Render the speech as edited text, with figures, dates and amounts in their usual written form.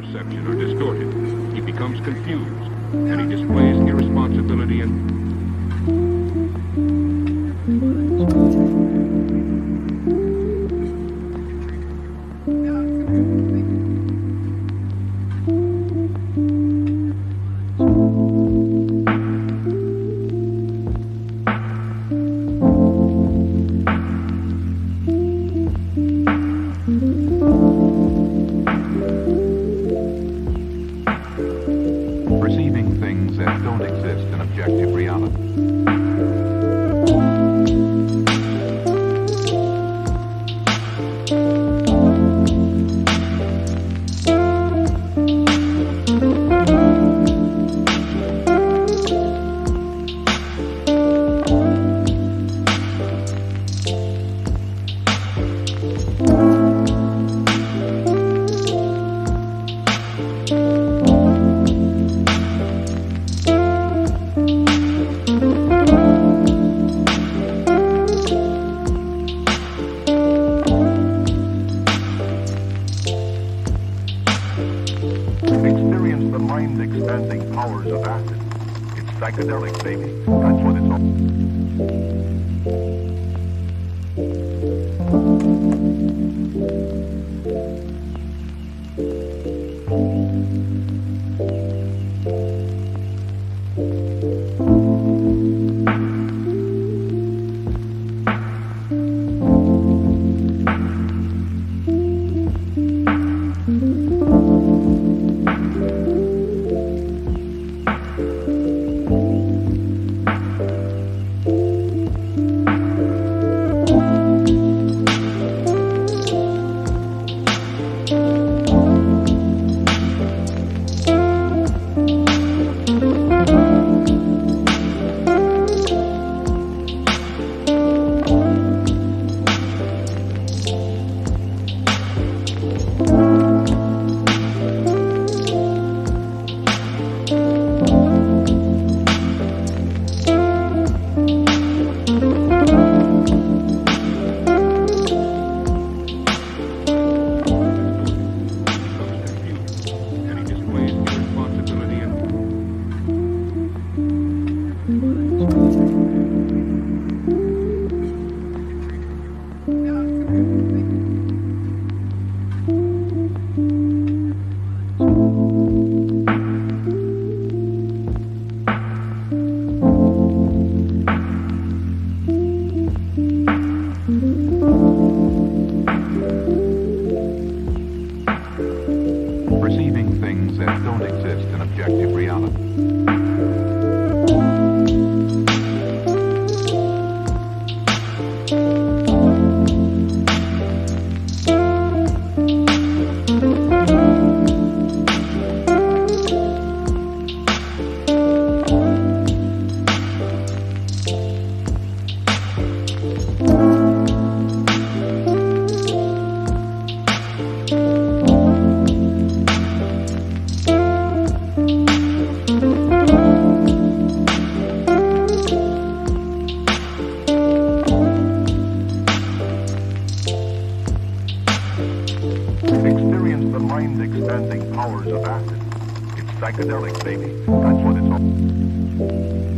perception are distorted. He becomes confused, and he displays irresponsibility and... Perceiving things that don't exist in objective reality. Experience the mind-expanding powers of acid. It's psychedelic, baby. That's what it's perceiving things that don't exist in objective reality. Experience the mind-expanding powers of acid. It's psychedelic, baby. That's what it's all.